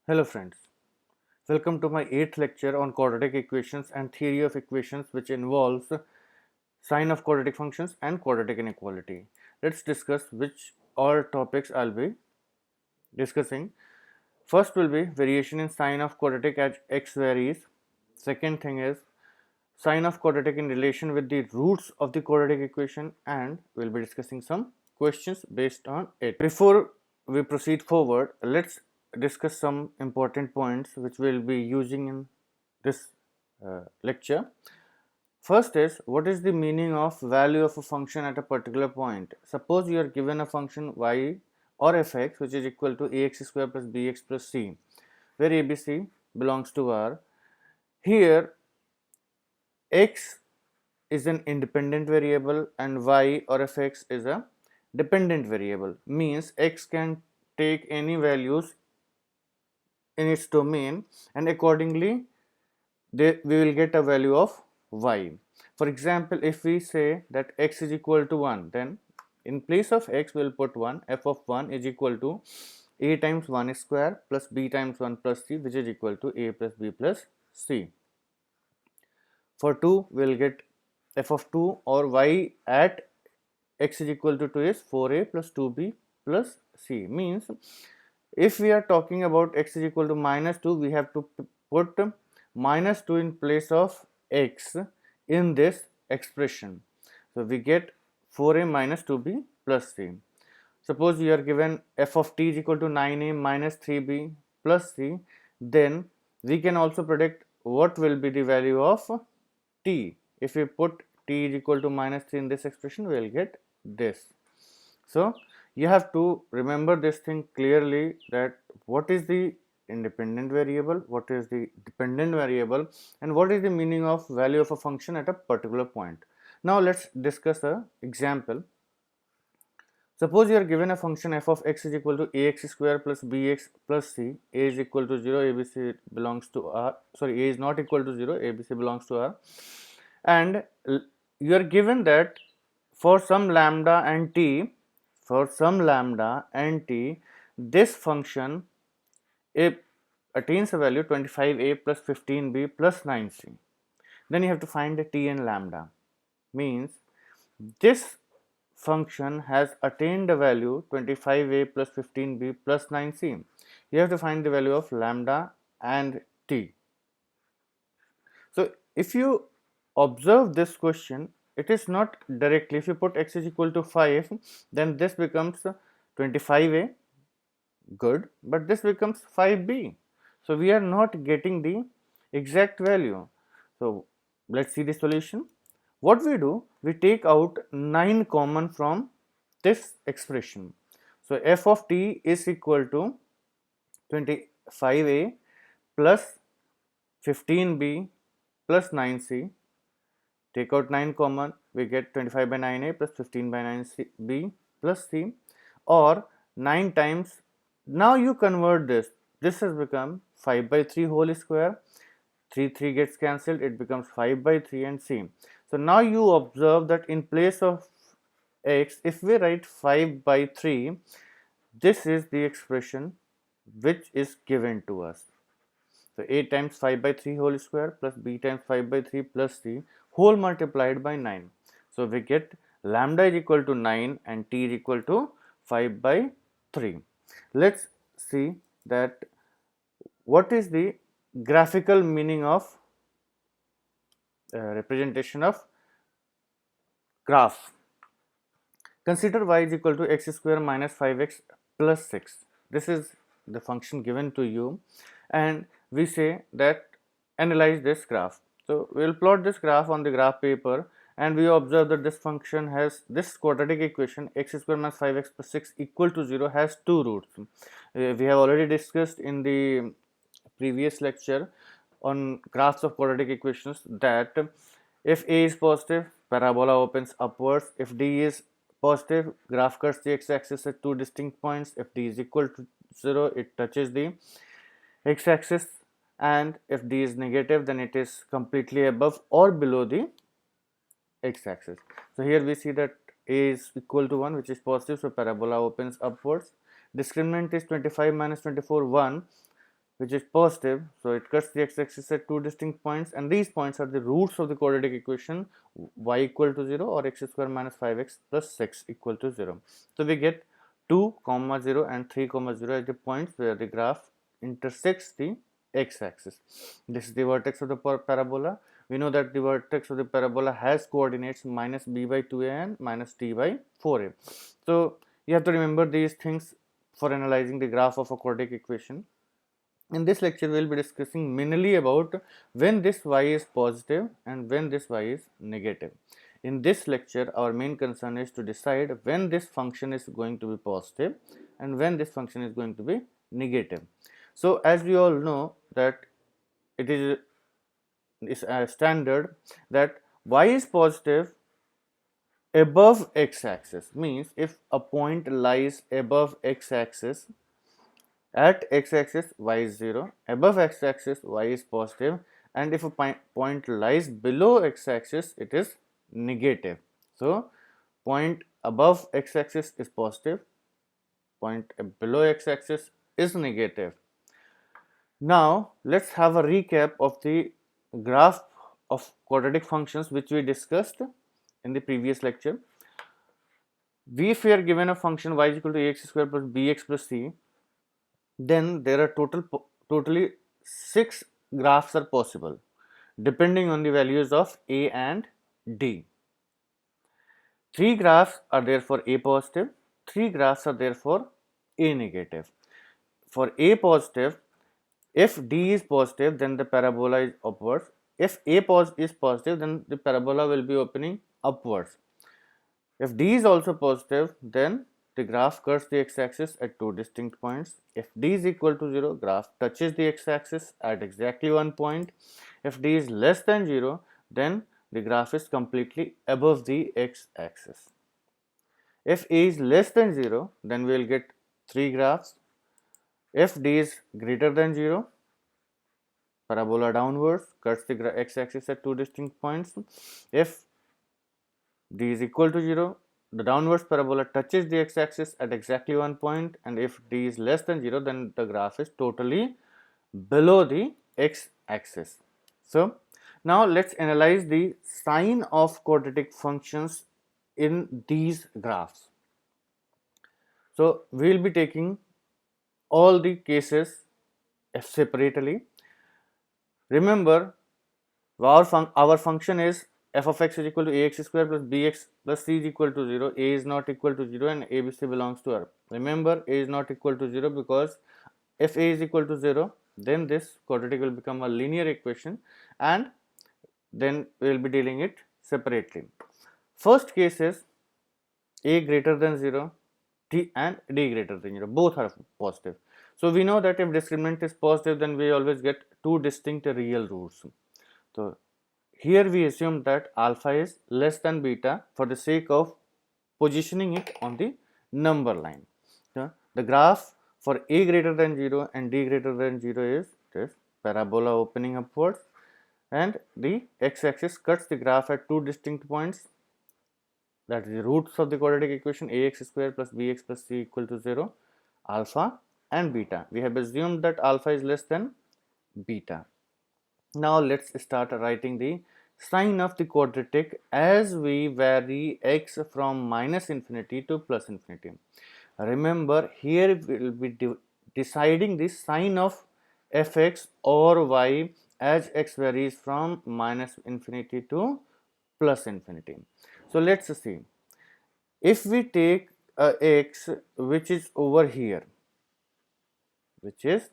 Hello friends, welcome to my 8th lecture on quadratic equations and theory of equations which involves sign of quadratic functions and quadratic inequality. Let's discuss which all topics I'll be discussing. First will be variation in sign of quadratic as x varies. Second thing is sign of quadratic in relation with the roots of the quadratic equation, and we'll be discussing some questions based on it. Before we proceed forward, let's discuss some important points which we'll be using in this lecture. First is, what is the meaning of value of a function at a particular point? Suppose you are given a function y or fx which is equal to ax square plus bx plus c, where abc belongs to R. Here x is an independent variable and y or fx is a dependent variable, means x can take any values in its domain and accordingly we will get a value of y. For example, if we say that x is equal to 1, then in place of x we will put 1. F of 1 is equal to a times 1 square plus b times 1 plus c, which is equal to a plus b plus c. For 2 we will get f of 2 or y at x is equal to 2 is 4a plus 2b plus c, means if we are talking about x is equal to minus 2, we have to put minus 2 in place of x in this expression. So we get 4a minus 2b plus c. Suppose you are given f of t is equal to 9a minus 3b plus c, then we can also predict what will be the value of t. If we put t is equal to minus 3 in this expression, we will get this. So you have to remember this thing clearly, that what is the independent variable, what is the dependent variable, and what is the meaning of value of a function at a particular point. Now let's discuss an example. Suppose you are given a function f of x is equal to ax square plus bx plus c. A is equal to 0, abc belongs to R. Sorry, a is not equal to 0, abc belongs to R. And you are given that for some lambda and t, this function it attains a value 25a plus 15b plus 9c. Then you have to find the t and lambda, means this function has attained a value 25a plus 15b plus 9c. You have to find the value of lambda and t. So if you observe this question, it is not directly, if you put x is equal to 5, then this becomes 25a, good, but this becomes 5b. So we are not getting the exact value. So let's see the solution. What we do, we take out 9 common from this expression. So f of t is equal to 25a plus 15b plus 9c. Take out 9 common, we get 25 by 9a plus 15 by 9b plus c, or 9 times. Now you convert this has become 5 by 3 whole square, 3 gets cancelled, it becomes 5 by 3 and c. So now you observe that in place of x, if we write 5 by 3, this is the expression which is given to us. So a times 5 by 3 whole square plus b times 5 by 3 plus c whole multiplied by 9. So we get lambda is equal to 9 and t is equal to 5 by 3. Let's see that what is the graphical meaning of representation of graph. Consider y is equal to x square minus 5x plus 6. This is the function given to you, and we say that analyze this graph. So we will plot this graph on the graph paper, and we observe that this function has this quadratic equation x square minus 5x plus 6 equal to 0 has two roots. We have already discussed in the previous lecture on graphs of quadratic equations that if a is positive, parabola opens upwards. If d is positive, graph cuts the x-axis at two distinct points. If d is equal to 0, it touches the x-axis, and if d is negative, then it is completely above or below the x-axis. So here we see that a is equal to 1, which is positive, so parabola opens upwards. Discriminant is 25 minus 24, 1. which is positive, so it cuts the x-axis at two distinct points, and these points are the roots of the quadratic equation y equal to 0 or x square minus 5x plus 6 equal to 0. So we get 2, 0 and 3, 0 as the points where the graph intersects the x-axis. This is the vertex of the parabola. We know that the vertex of the parabola has coordinates minus b by 2a and minus t by 4a. So you have to remember these things for analyzing the graph of a quadratic equation. In this lecture, we will be discussing mainly about when this y is positive and when this y is negative. In this lecture, our main concern is to decide when this function is going to be positive and when this function is going to be negative. So, as we all know that it is a standard that y is positive above x-axis, means if a point lies above x-axis, at x-axis y is 0, above x-axis y is positive, and if a point lies below x-axis it is negative. So, point above x-axis is positive, point below x-axis is negative. Now, let us have a recap of the graph of quadratic functions which we discussed in the previous lecture. If we are given a function y is equal to ax square plus bx plus c, then there are totally 6 graphs are possible depending on the values of a and d. 3 graphs are there for a positive, 3 graphs are there for a negative. For a positive, if d is positive, then the parabola is upwards. If a is positive, then the parabola will be opening upwards. If d is also positive, then the graph cuts the x-axis at two distinct points. If d is equal to 0, graph touches the x-axis at exactly one point. If d is less than 0, then the graph is completely above the x-axis. If a is less than 0, then we will get 3 graphs. If d is greater than 0, parabola downwards, cuts the x-axis at two distinct points. If d is equal to 0, the downwards parabola touches the x-axis at exactly one point, and if d is less than 0, then the graph is totally below the x-axis. So, now let us analyze the sign of quadratic functions in these graphs. So, we will be taking all the cases separately. Remember, our function is f of x is equal to ax square plus bx plus c is equal to 0, a is not equal to 0 and abc belongs to R. Remember, a is not equal to 0 because if a is equal to 0, then this quadratic will become a linear equation, and then we will be dealing it separately. First case is a greater than 0, t and d greater than 0, both are positive. So, we know that if discriminant is positive, then we always get two distinct real roots. So, here we assume that alpha is less than beta for the sake of positioning it on the number line. So, the graph for a greater than 0 and d greater than 0 is this parabola opening upwards, and the x-axis cuts the graph at two distinct points, that is the roots of the quadratic equation ax square plus bx plus c equal to 0, alpha and beta. We have assumed that alpha is less than beta. Now, let us start writing the sign of the quadratic as we vary x from minus infinity to plus infinity. Remember, here we will be deciding the sign of fx or y as x varies from minus infinity to plus infinity. So, let us see. If we take a x which is over here, which is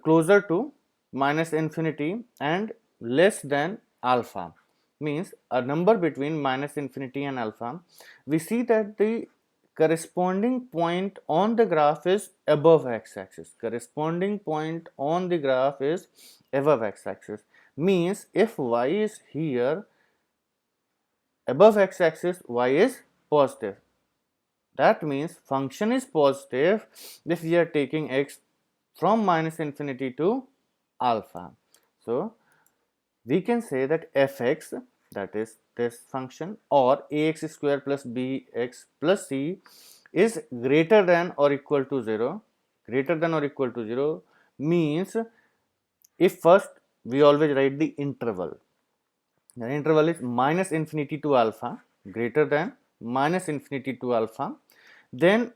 closer to minus infinity and less than alpha, means a number between minus infinity and alpha, we see that the corresponding point on the graph is above x-axis. Corresponding point on the graph is above x-axis, means if y is here above x-axis, y is positive. That means function is positive if we are taking x from minus infinity to alpha. So, we can say that fx, that is this function, or ax square plus bx plus c is greater than or equal to 0 greater than or equal to 0 means if first we always write the interval. The interval is minus infinity to alpha greater than minus infinity to alpha. Then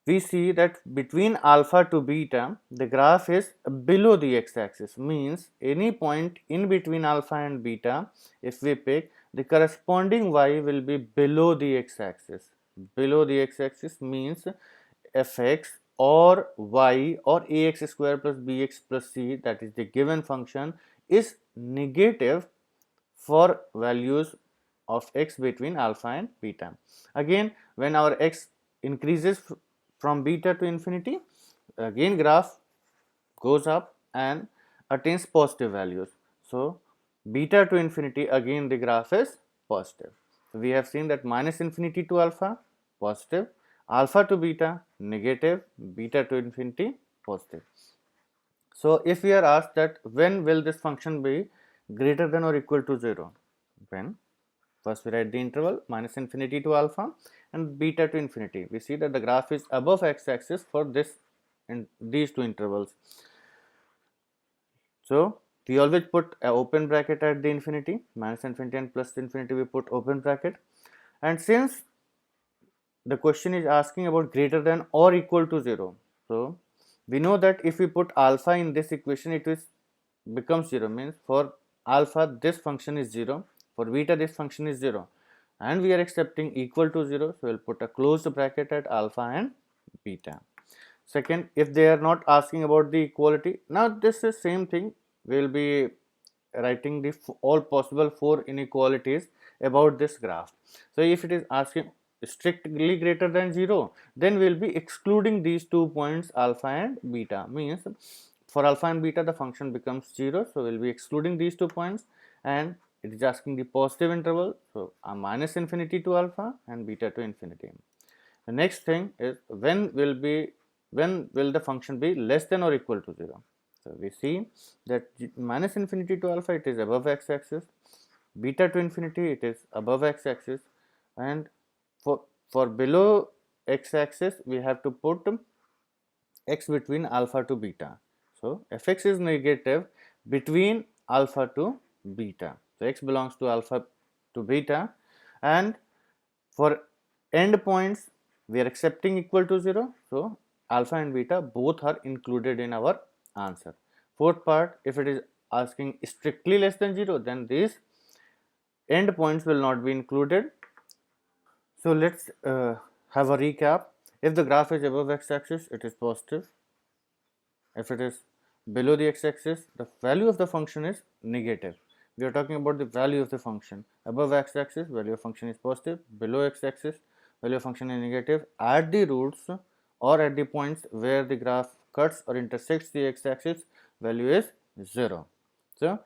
we see that between alpha to beta the graph is below the x-axis, means any point in between alpha and beta, if we pick, the corresponding y will be below the x-axis. Below the x-axis means fx or y or ax square plus bx plus c, that is the given function, is negative for values of x between alpha and beta. Again, when our x increases from beta to infinity, again graph goes up and attains positive values. So beta to infinity, again the graph is positive. So we have seen that minus infinity to alpha positive, alpha to beta negative, beta to infinity positive. So if we are asked that when will this function be greater than or equal to 0, when first we write the interval minus infinity to alpha and beta to infinity, we see that the graph is above x-axis for this and these two intervals. So we always put an open bracket at the infinity, minus infinity and plus infinity we put open bracket. And since the question is asking about greater than or equal to 0, so we know that if we put alpha in this equation, it is becomes 0, means for alpha this function is 0, for beta this function is 0, and we are accepting equal to 0, so we will put a closed bracket at alpha and beta. Second, if they are not asking about the equality, now this is same thing, we will be writing the all possible 4 inequalities about this graph. So if it is asking strictly greater than 0, then we will be excluding these 2 points alpha and beta, means for alpha and beta the function becomes 0, so we will be excluding these 2 points, and it is asking the positive interval, so minus infinity to alpha and beta to infinity. The next thing is when will the function be less than or equal to 0. So we see that minus infinity to alpha it is above x-axis, beta to infinity it is above x-axis, and for below x-axis we have to put x between alpha to beta. So fx is negative between alpha to beta. So x belongs to alpha to beta, and for end points we are accepting equal to 0. So alpha and beta both are included in our answer. Fourth part, if it is asking strictly less than 0, then these end points will not be included. So let's have a recap. If the graph is above x-axis, it is positive. If it is below the x-axis, the value of the function is negative. We are talking about the value of the function. Above x-axis, value of function is positive. Below x-axis, value of function is negative. At the roots or at the points where the graph cuts or intersects the x-axis, value is 0. So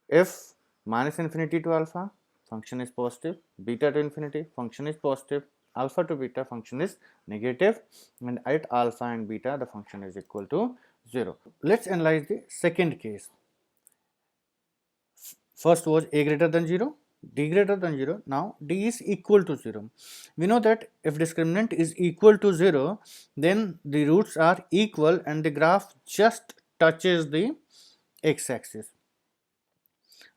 if minus infinity to alpha, function is positive, beta to infinity, function is positive, alpha to beta, function is negative, and at alpha and beta the function is equal to 0. Let's analyze the second case. First was a greater than 0, d greater than 0, now d is equal to 0. We know that if discriminant is equal to 0, then the roots are equal and the graph just touches the x-axis.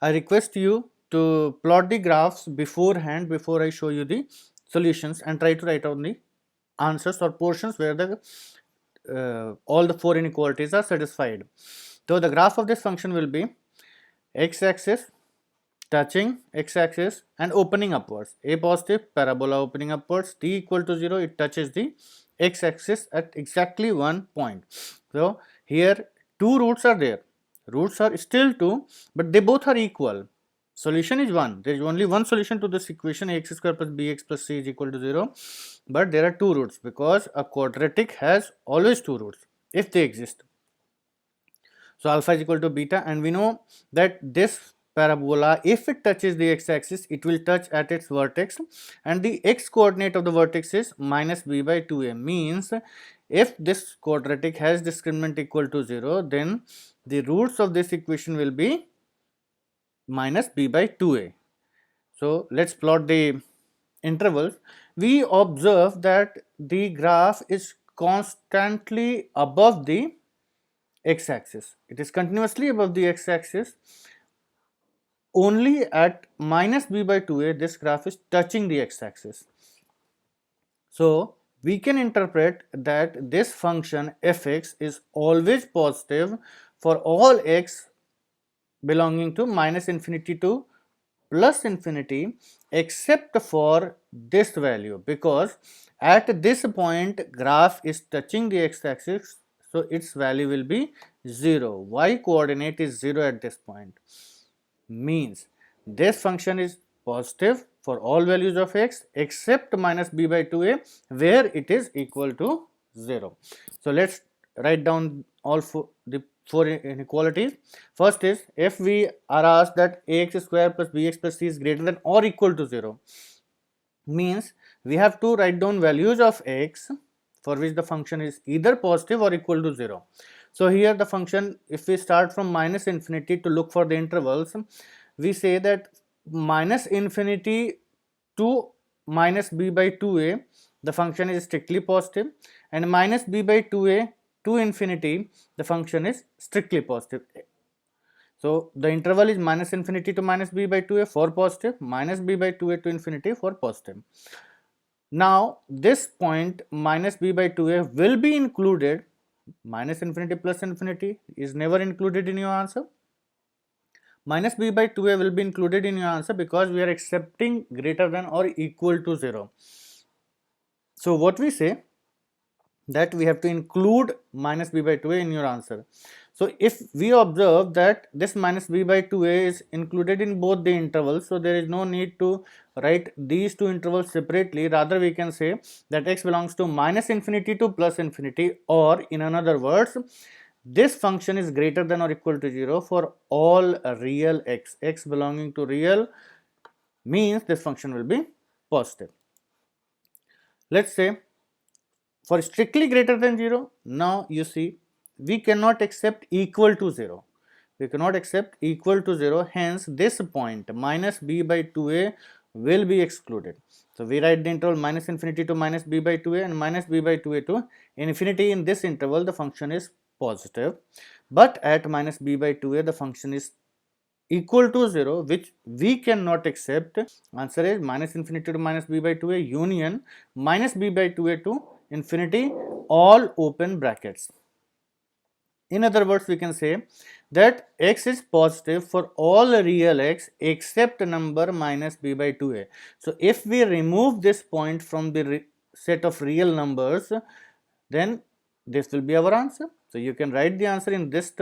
I request you to plot the graphs beforehand before I show you the solutions, and try to write down the answers or portions where the all the 4 inequalities are satisfied. So the graph of this function will be x-axis touching x-axis and opening upwards. A positive, parabola opening upwards, d equal to 0, it touches the x-axis at exactly 1 point. So here 2 roots are there, roots are still 2, but they both are equal. Solution is 1. There is only one solution to this equation, ax square plus bx plus c is equal to 0, but there are 2 roots because a quadratic has always 2 roots if they exist. So alpha is equal to beta, and we know that this parabola, if it touches the x-axis, it will touch at its vertex, and the x coordinate of the vertex is minus b by 2a, means if this quadratic has discriminant equal to 0, then the roots of this equation will be minus b by 2a. So let's plot the intervals. We observe that the graph is constantly above the x-axis. It is continuously above the x-axis. Only at minus b by 2a this graph is touching the x-axis. So we can interpret that this function fx is always positive for all x belonging to minus infinity to plus infinity except for this value, because at this point graph is touching the x-axis, so its value will be 0. Y coordinate is 0 at this point, means this function is positive for all values of x except minus b by 2a where it is equal to 0. So let's write down all the four inequalities. First is, if we are asked that ax square plus bx plus c is greater than or equal to 0, means we have to write down values of x for which the function is either positive or equal to 0. So here the function, if we start from minus infinity to look for the intervals, we say that minus infinity to minus b by 2a the function is strictly positive, and minus b by 2a to infinity the function is strictly positive. So the interval is minus infinity to minus b by 2a for positive, minus b by 2a to infinity for positive. Now this point minus b by 2a will be included. Minus infinity plus infinity is never included in your answer. Minus b by 2a will be included in your answer because we are accepting greater than or equal to 0. So what we say, that we have to include minus b by 2a in your answer. So if we observe that this minus b by 2a is included in both the intervals, so there is no need to write these two intervals separately. Rather we can say that x belongs to minus infinity to plus infinity, or in another words, this function is greater than or equal to 0 for all real x. X belonging to real means this function will be positive. Let's say for strictly greater than 0, now you see we cannot accept equal to 0. We cannot accept equal to 0, hence this point minus b by 2a will be excluded. So we write the interval minus infinity to minus b by 2a and minus b by 2a to infinity. In this interval the function is positive, but at minus b by 2a the function is equal to 0, which we cannot accept. Answer is minus infinity to minus b by 2a union minus b by 2a to infinity, all open brackets. In other words, we can say that x is positive for all real x except number minus b by 2a. So if we remove this point from the set of real numbers, then this will be our answer. So you can write the answer in this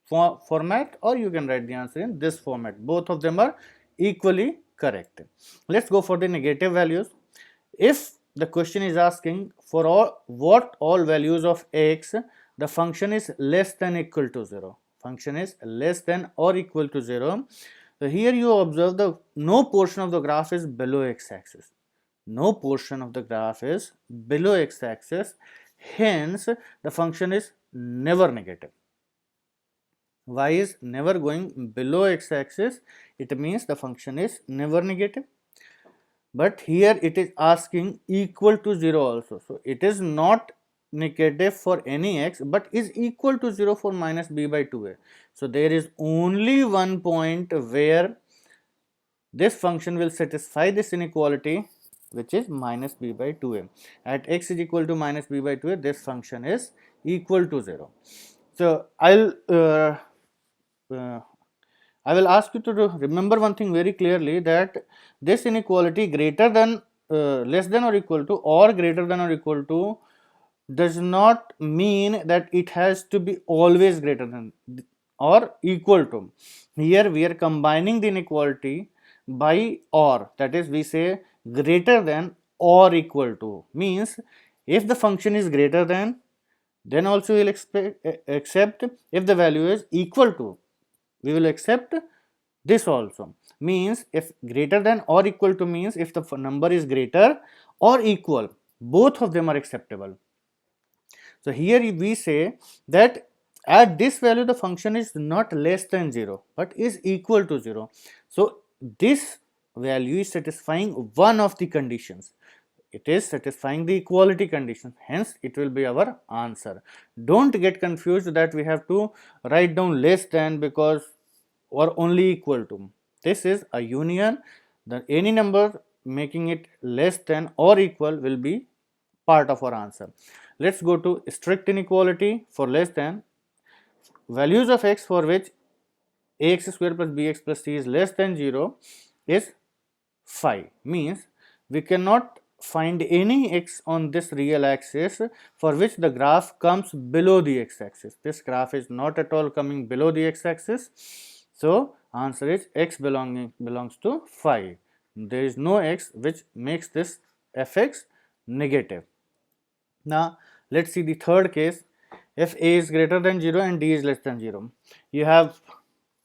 format, or you can write the answer in this format. Both of them are equally correct. Let's go for the negative values. If the question is asking for what all values of x the function is less than equal to 0, function is less than or equal to 0. So here you observe the no portion of the graph is below x-axis. No portion of the graph is below x-axis, hence the function is never negative. Y is never going below x-axis, it means the function is never negative. But here it is asking equal to 0 also. So it is not negative for any x, but is equal to 0 for minus b by 2a. So there is only one point where this function will satisfy this inequality, which is minus b by 2a. At x is equal to minus b by 2a, this function is equal to 0. So I will ask you to remember one thing very clearly, that this inequality greater than, less than or equal to, or greater than or equal to does not mean that it has to be always greater than or equal to. Here we are combining the inequality by or, that is we say greater than or equal to, means if the function is greater than, then also we will accept. If the value is equal to, we will accept this also. Means if greater than or equal to means if the number is greater or equal, both of them are acceptable. So here we say that at this value the function is not less than 0 but is equal to 0. So this value is satisfying one of the conditions. it is satisfying the equality condition, hence it will be our answer. Don't get confused that we have to write down less than because or only equal to. This is a union, that any number making it less than or equal will be part of our answer. Let's go to strict inequality for less than. Values of x for which ax square plus bx plus c is less than 0 is 5, means we cannot find any x on this real axis for which the graph comes below the x-axis. This graph is not at all coming below the x-axis, so answer is x belongs to 5. There is no x which makes this fx negative. Now let's see the third case. If a is greater than 0 and d is less than 0, you have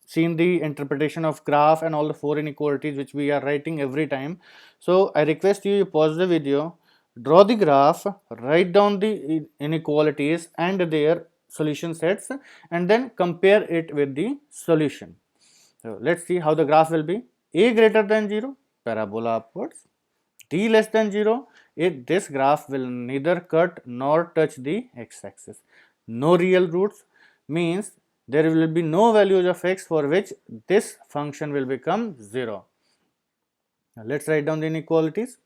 seen the interpretation of graph and all the four inequalities which we are writing every time. So I request you pause the video, draw the graph, write down the inequalities and their solution sets, and then compare it with the solution. So let's see how the graph will be. A greater than 0, parabola upwards. D less than 0, this graph will neither cut nor touch the x-axis. No real roots, means there will be no values of x for which this function will become 0. Now let's write down the inequalities.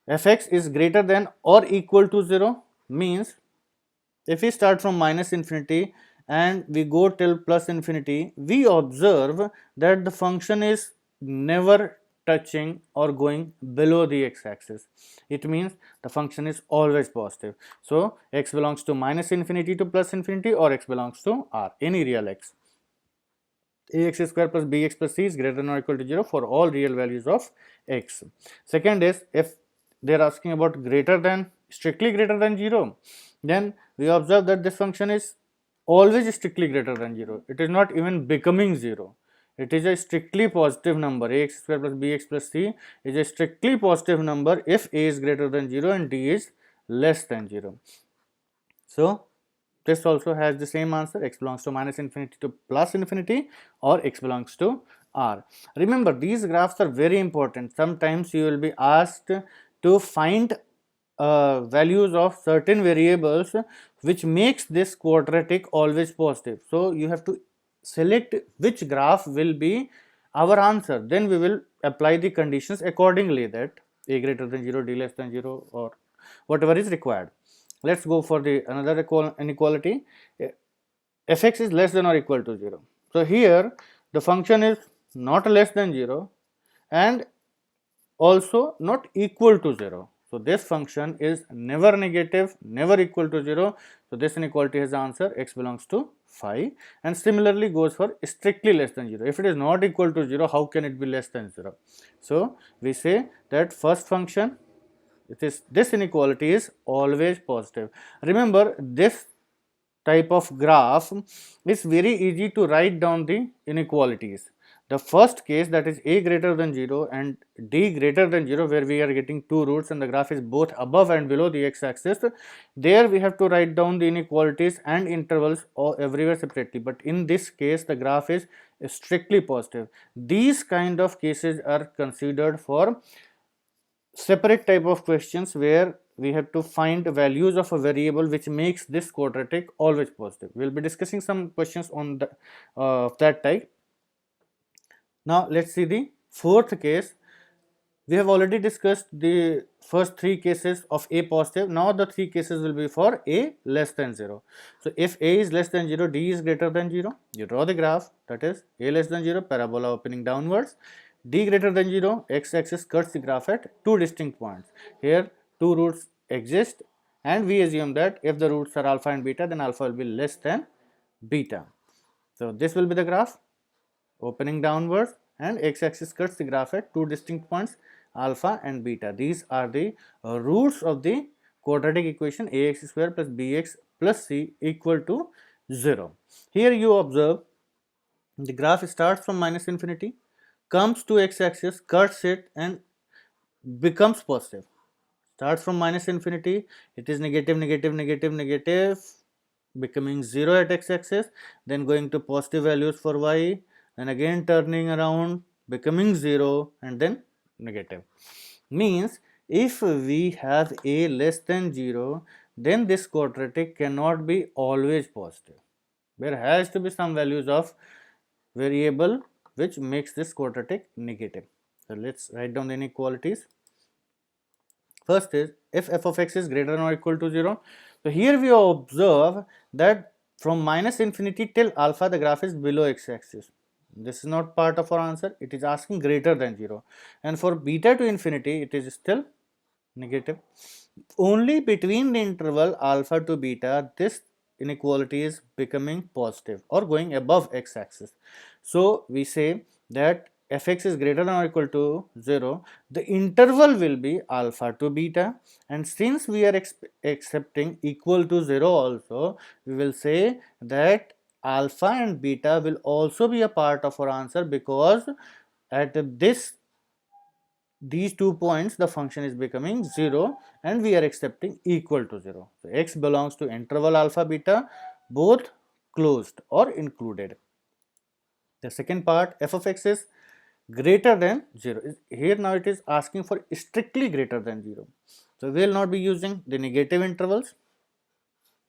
Fx is greater than or equal to 0, means if we start from minus infinity and we go till plus infinity, we observe that the function is never touching or going below the x-axis. It means the function is always positive. So x belongs to minus infinity to plus infinity, or x belongs to r, any real x. Ax square plus bx plus c is greater than or equal to 0 for all real values of x. Second is, if they are asking about greater than, strictly greater than 0, then we observe that this function is always strictly greater than 0. It is not even becoming 0. It is a strictly positive number. Ax square plus bx plus c is a strictly positive number if a is greater than 0 and d is less than 0. So this also has the same answer, x belongs to minus infinity to plus infinity, or x belongs to r. Remember, these graphs are very important. Sometimes you will be asked to find values of certain variables which makes this quadratic always positive. So you have to select which graph will be our answer, then we will apply the conditions accordingly, that a greater than 0, d less than 0, or whatever is required. Let's go for the another inequality. Fx is less than or equal to 0. So here the function is not less than 0 and also not equal to 0. So this function is never negative, never equal to 0. So this inequality has the answer, x belongs to 5, and similarly goes for strictly less than 0. If it is not equal to 0, how can it be less than 0? So we say that first function, this inequality is always positive. Remember, this type of graph is very easy to write down the inequalities. The first case, that is a greater than 0 and d greater than 0, where we are getting two roots and the graph is both above and below the x-axis, there we have to write down the inequalities and intervals everywhere separately. But in this case, the graph is strictly positive. These kind of cases are considered for separate type of questions where we have to find values of a variable which makes this quadratic always positive. We will be discussing some questions on that type. Now let's see the fourth case. We have already discussed the first three cases of a positive. Now the three cases will be for a less than 0. So if a is less than 0, d is greater than 0, you draw the graph, that is a less than 0, parabola opening downwards. D greater than 0, x-axis cuts the graph at two distinct points. Here two roots exist and we assume that if the roots are alpha and beta, then alpha will be less than beta. So this will be the graph opening downwards, and x-axis cuts the graph at two distinct points, alpha and beta. These are the roots of the quadratic equation ax square plus bx plus c equal to 0. Here you observe the graph starts from minus infinity, comes to x-axis, cuts it and becomes positive. Starts from minus infinity, it is negative, negative, negative, negative, becoming 0 at x-axis, then going to positive values for y, and again turning around, becoming 0 and then negative. Means If we have a less than 0, then this quadratic cannot be always positive. There has to be some values of variable which makes this quadratic negative. So let's write down the inequalities. First is if f of x is greater than or equal to 0. So here we observe that from minus infinity till alpha the graph is below x-axis. This is not part of our answer. It is asking greater than 0, and for beta to infinity it is still negative. Only between the interval alpha to beta this inequality is becoming positive or going above x-axis. So we say that fx is greater than or equal to 0, the interval will be alpha to beta, and since we are accepting equal to 0 also, we will say that alpha and beta will also be a part of our answer, because at these 2 points the function is becoming 0 and we are accepting equal to 0. So x belongs to interval alpha beta, both closed or included. The second part, f of x is greater than 0. Here now it is asking for strictly greater than 0. So we will not be using the negative intervals,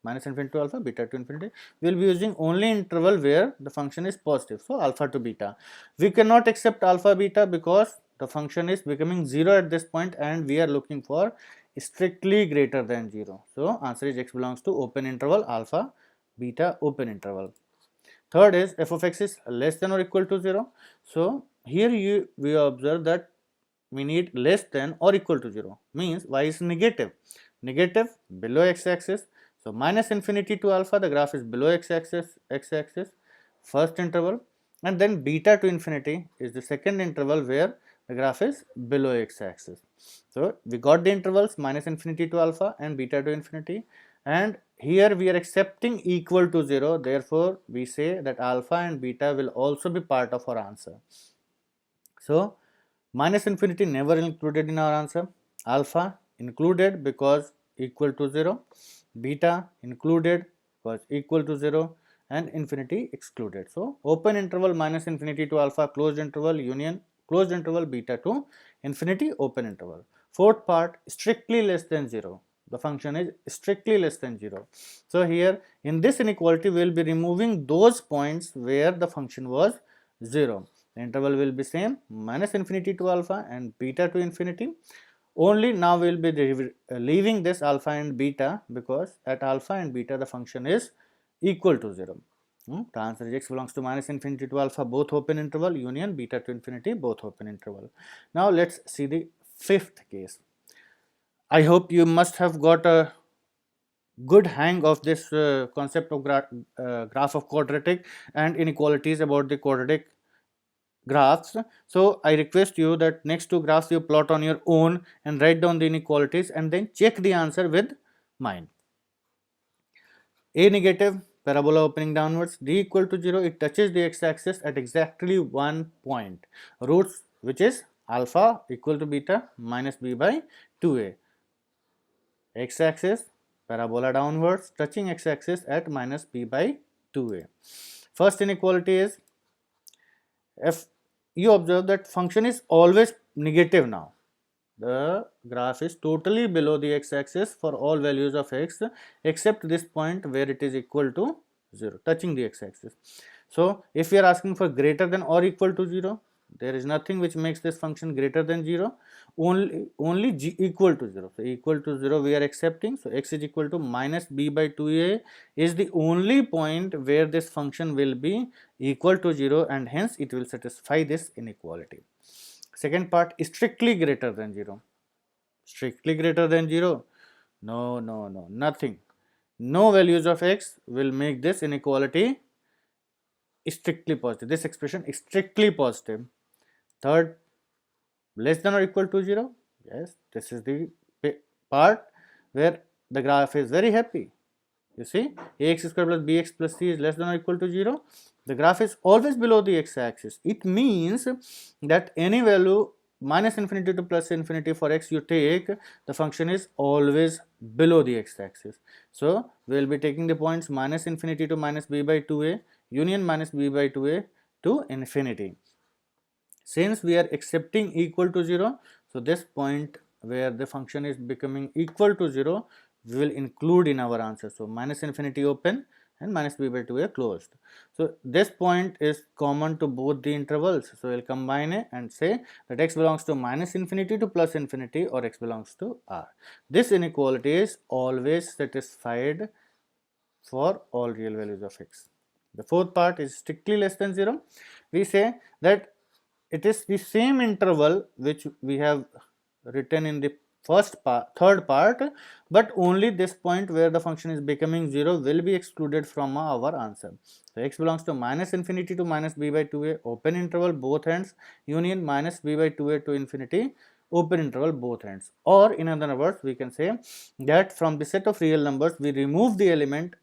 minus infinity to alpha, beta to infinity. We will be using only interval where the function is positive, so alpha to beta. We cannot accept alpha beta because the function is becoming 0 at this point and we are looking for strictly greater than 0. So answer is x belongs to open interval alpha beta open interval. Third is f of x is less than or equal to 0. So here we observe that we need less than or equal to 0, means y is negative, below x-axis. So minus infinity to alpha the graph is below x-axis, first interval, and then beta to infinity is the second interval where the graph is below x-axis. So we got the intervals minus infinity to alpha and beta to infinity, and here we are accepting equal to 0, therefore we say that alpha and beta will also be part of our answer. So minus infinity never included in our answer, alpha included because equal to 0, beta included because equal to 0, and infinity excluded. So open interval minus infinity to alpha, closed interval union closed interval beta to infinity, open interval. Fourth part, strictly less than 0. The function is strictly less than 0. So here in this inequality we will be removing those points where the function was 0. The interval will be same, minus infinity to alpha and beta to infinity. Only now we will be leaving this alpha and beta because at alpha and beta the function is equal to 0. The answer is x belongs to minus infinity to alpha, both open interval, union beta to infinity, both open interval. Now let's see the fifth case. I hope you must have got a good hang of this concept of graph of quadratic and inequalities about the quadratic graphs. So I request you that next two graphs you plot on your own and write down the inequalities and then check the answer with mine. A negative, parabola opening downwards, d equal to 0, it touches the x-axis at exactly one point, roots which is alpha equal to beta minus b by 2a. X-axis, parabola downwards, touching x-axis at minus b by 2a. First inequality is, if you observe that function is always negative now, the graph is totally below the x-axis for all values of x except this point where it is equal to 0, touching the x-axis. So if we are asking for greater than or equal to 0, there is nothing which makes this function greater than 0, only g equal to 0. So equal to 0 we are accepting, so x is equal to minus b by 2a is the only point where this function will be equal to 0 and hence it will satisfy this inequality. Second part, strictly greater than 0. Strictly greater than 0? No, nothing. No values of x will make this inequality strictly positive. This expression is strictly positive. Third, less than or equal to 0. Yes, this is the part where the graph is very happy. You see, ax square plus bx plus c is less than or equal to 0. The graph is always below the x-axis. It means that any value minus infinity to plus infinity for x you take, the function is always below the x-axis. So we will be taking the points minus infinity to minus b by 2a, union minus b by 2a to infinity. Since we are accepting equal to 0, so this point where the function is becoming equal to 0, we will include in our answer. So minus infinity open and minus b by 2a closed. So this point is common to both the intervals. So we'll combine it and say that x belongs to minus infinity to plus infinity, or x belongs to R. This inequality is always satisfied for all real values of x. The fourth part is strictly less than 0. We say that it is the same interval which we have written in the third part, but only this point where the function is becoming 0 will be excluded from our answer. So x belongs to minus infinity to minus b by 2a, open interval both ends, union minus b by 2a to infinity, open interval both ends. Or in other words, we can say that from the set of real numbers we remove the element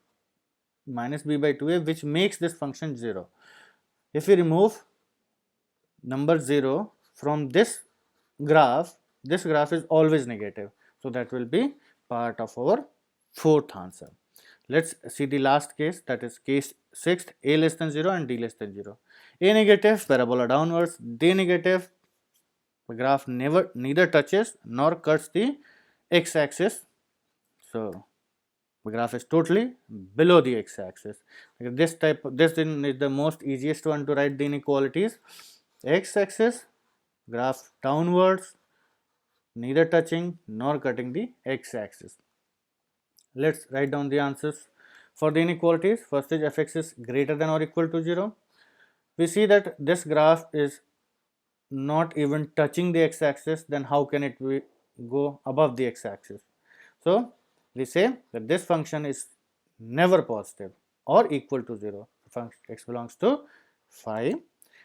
minus b by 2a which makes this function 0. If we remove number 0 from this graph is always negative. So that will be part of our fourth answer. Let's see the last case, that is case 6th, a less than 0 and d less than 0. A negative, parabola downwards, d negative, the graph neither touches nor cuts the x-axis. So the graph is totally below the x-axis. This is the most easiest one to write the inequalities. X-axis, graph downwards, neither touching nor cutting the x-axis. Let's write down the answers for the inequalities. First is fx is greater than or equal to 0. We see that this graph is not even touching the x-axis, then how can it go above the x-axis? So we say that this function is never positive or equal to 0. Function x belongs to phi.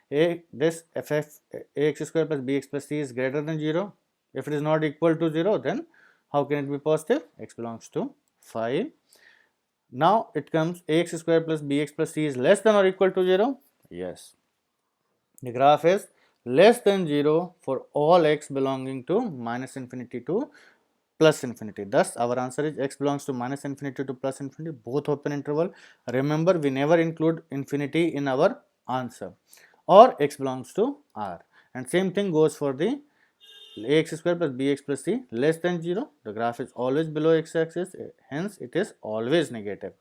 This ax square plus bx plus c is greater than 0. If it is not equal to 0, then how can it be positive? X belongs to phi. Now it comes ax square plus bx plus c is less than or equal to 0. Yes. The graph is less than 0 for all x belonging to minus infinity to plus infinity. Thus our answer is x belongs to minus infinity to plus infinity, both open interval. Remember, we never include infinity in our answer. Or x belongs to R. And same thing goes for the ax square plus bx plus c less than 0. The graph is always below x-axis, hence it is always negative.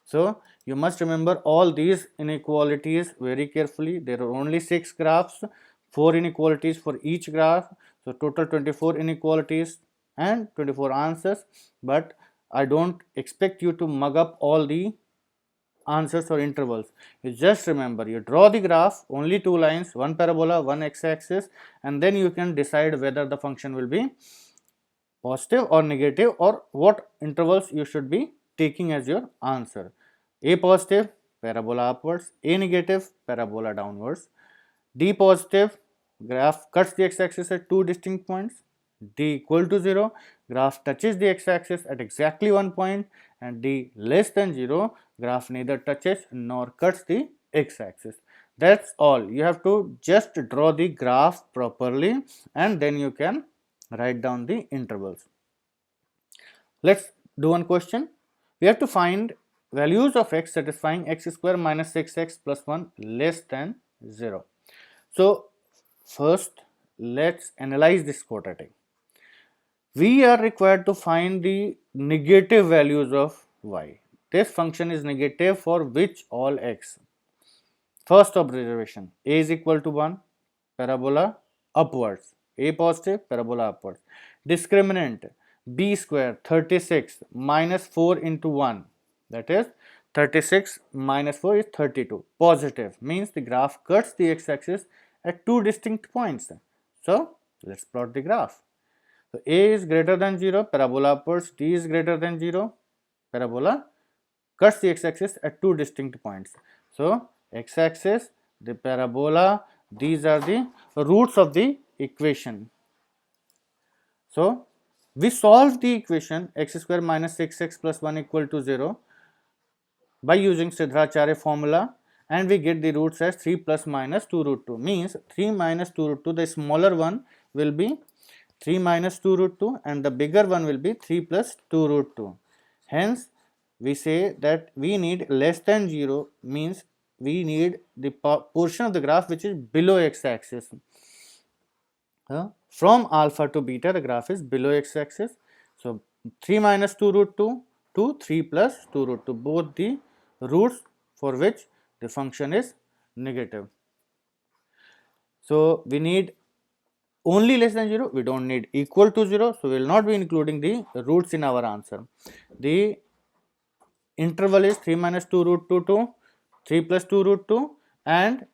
So you must remember all these inequalities very carefully. There are only 6 graphs, 4 inequalities for each graph. So total 24 inequalities and 24 answers. But I don't expect you to mug up all the answers or intervals. You just remember, you draw the graph, only 2 lines, one parabola, one x-axis, and then you can decide whether the function will be positive or negative, or what intervals you should be taking as your answer. A positive, parabola upwards; A negative, parabola downwards; D positive, graph cuts the x-axis at 2 distinct points; D equal to 0, graph touches the x-axis at exactly 1 point; and D less than 0, graph neither touches nor cuts the x-axis. That's all. You have to just draw the graph properly and then you can write down the intervals. Let's do one question. We have to find values of x satisfying x square minus 6x plus 1 less than 0. So first let's analyze this quadratic. We are required to find the negative values of y. This function is negative for which all x? First observation, a is equal to 1, parabola upwards, a positive, parabola upwards. Discriminant, b square 36 minus 4 into 1, that is 36 minus 4 is 32, positive, means the graph cuts the x-axis at 2 distinct points. So let's plot the graph. So a is greater than 0, parabola upwards, d is greater than 0, parabola cuts the x-axis at 2 distinct points. So x-axis, the parabola, these are the roots of the equation. So we solve the equation x square minus 6x plus 1 equal to 0 by using Siddharacharya formula, and we get the roots as 3 plus minus 2 root 2, means 3 minus 2 root 2, the smaller one will be 3 minus 2 root 2 and the bigger one will be 3 plus 2 root 2. Hence we say that we need less than 0, means we need the portion of the graph which is below x-axis. From alpha to beta, the graph is below x-axis. So 3 minus 2 root 2 to 3 plus 2 root 2, both the roots for which the function is negative. So we need only less than 0, we don't need equal to 0, so we will not be including the roots in our answer. The interval is 3 minus 2 root 2 to 3 plus 2 root 2 and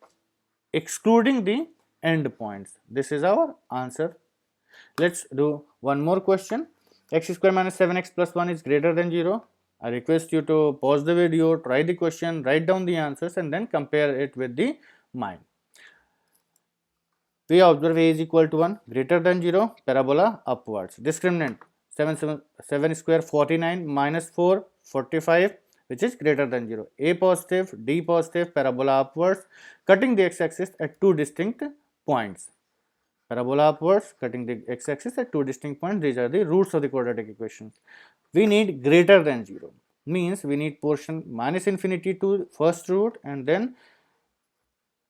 excluding the end points. This is our answer. Let's do one more question. X square minus 7x plus 1 is greater than 0. I request you to pause the video, try the question, write down the answers and then compare it with the mind. We observe a is equal to 1, greater than 0, parabola upwards. Discriminant 7 square 49 minus 4 45, which is greater than 0. A positive, D positive, parabola upwards, cutting the x-axis at two distinct points. Parabola upwards, cutting the x-axis at two distinct points. These are the roots of the quadratic equation. We need greater than 0, means we need portion minus infinity to first root and then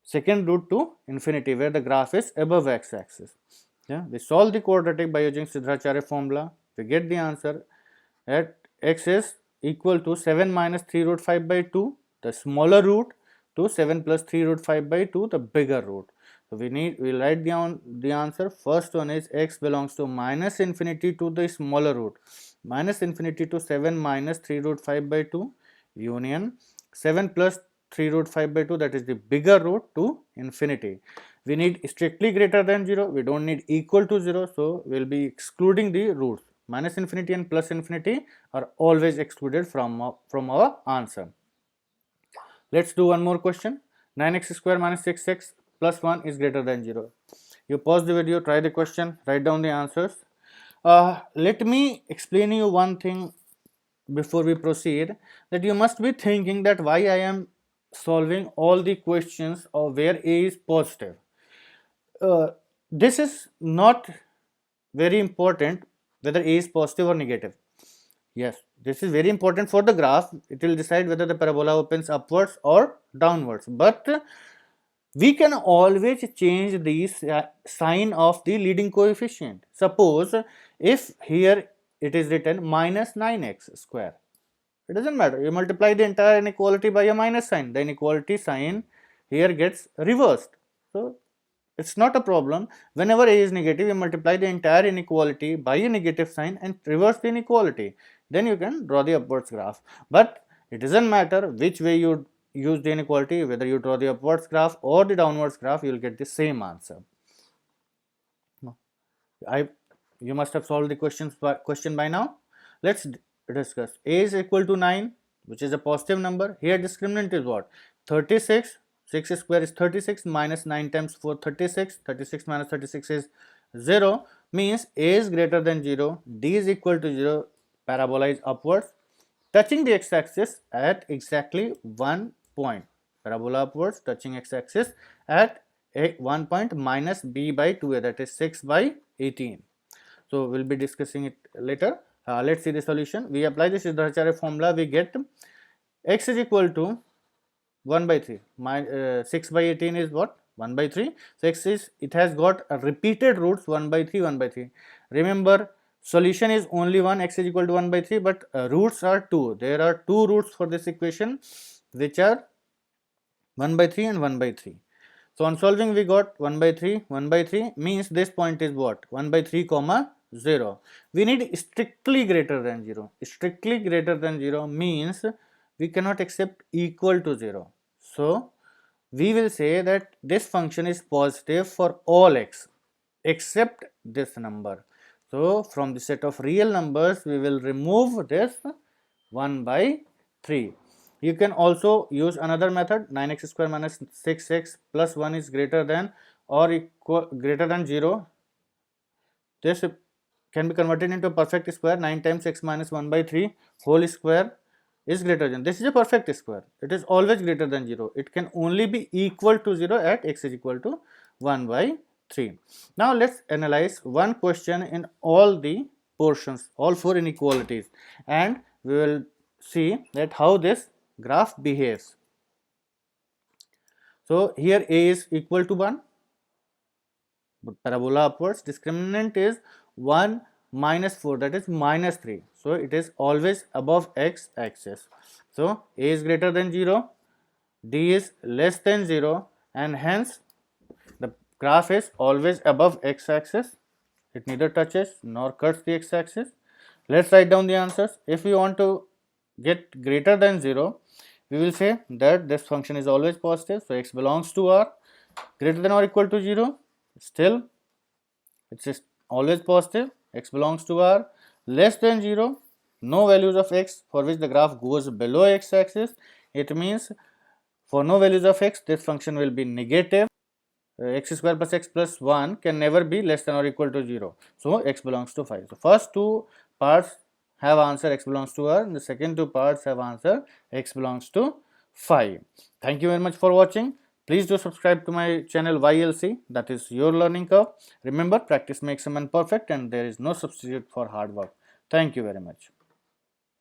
second root to infinity, where the graph is above x-axis. Yeah, we solve the quadratic by using Siddharacharya formula. We get the answer at x is equal to 7 minus 3 root 5 by 2, the smaller root, to 7 plus 3 root 5 by 2, the bigger root. So we'll write down the answer. First one is x belongs to minus infinity to the smaller root, minus infinity to 7 minus 3 root 5 by 2 union 7 plus 3 root 5 by 2, that is the bigger root, to infinity. We need strictly greater than 0, we don't need equal to 0, so we'll be excluding the roots. Minus infinity and plus infinity are always excluded from our answer. Let's do one more question. 9x square minus 6x plus 1 is greater than 0. You pause the video, try the question, write down the answers. Let me explain you one thing before we proceed, that you must be thinking that why I am solving all the questions of where a is positive. This is not very important whether a is positive or negative. Yes, this is very important for the graph. It will decide whether the parabola opens upwards or downwards, but we can always change the sign of the leading coefficient. Suppose if here it is written minus 9x square, it doesn't matter, you multiply the entire inequality by a minus sign, the inequality sign here gets reversed. So it's not a problem. Whenever a is negative, you multiply the entire inequality by a negative sign and reverse the inequality, then you can draw the upwards graph. But it doesn't matter which way you use the inequality, whether you draw the upwards graph or the downwards graph, you will get the same answer. You must have solved the question by now. Let's discuss. A is equal to 9, which is a positive number. Here discriminant is what? 36. 6 square is 36 minus 9 times 4 36. 36 minus 36 is 0, means a is greater than 0, d is equal to 0, parabola is upwards, touching the x-axis at exactly 1 point. Parabola upwards touching x-axis at 1 point minus b by 2a, that is 6 by 18. So we'll be discussing it later. Let's see the solution. We apply this Siddharacharya formula, we get x is equal to 1 by 3. 6 by 18 is what? 1 by 3. So x is, it has got a repeated roots 1 by 3, 1 by 3. Remember, solution is only 1, x is equal to 1 by 3, but roots are 2. There are 2 roots for this equation, which are 1 by 3 and 1 by 3. So on solving, we got 1 by 3, 1 by 3, means this point is what? 1 by 3 comma 0. We need strictly greater than 0. Strictly greater than 0 means we cannot accept equal to 0. So we will say that this function is positive for all x except this number. So from the set of real numbers, we will remove this 1 by 3. You can also use another method. 9x square minus 6x plus 1 is greater than or equal greater than 0. This can be converted into a perfect square. 9 times x minus 1 by 3 whole square is greater than. This is a perfect square. It is always greater than 0. It can only be equal to 0 at x is equal to 1 by 3. Now let's analyze one question in all the portions, all 4 inequalities, and we will see that how this graph behaves. So here a is equal to 1, parabola upwards, discriminant is 1 minus 4, that is minus 3. So it is always above x axis. So a is greater than 0, d is less than 0, and hence the graph is always above x axis. It neither touches nor cuts the x axis. Let's write down the answers. If we want to get greater than 0, we will say that this function is always positive. So x belongs to R. Greater than or equal to 0, still it is always positive. X belongs to R. Less than 0, no values of x for which the graph goes below x axis. It means for no values of x, this function will be negative. X square plus x plus 1 can never be less than or equal to 0. So x belongs to 5. So first two parts have answer x belongs to R, and the second two parts have answer x belongs to 5. Thank you very much for watching. Please do subscribe to my channel YLC, that is your learning curve. Remember, practice makes a man perfect, and there is no substitute for hard work. Thank you very much.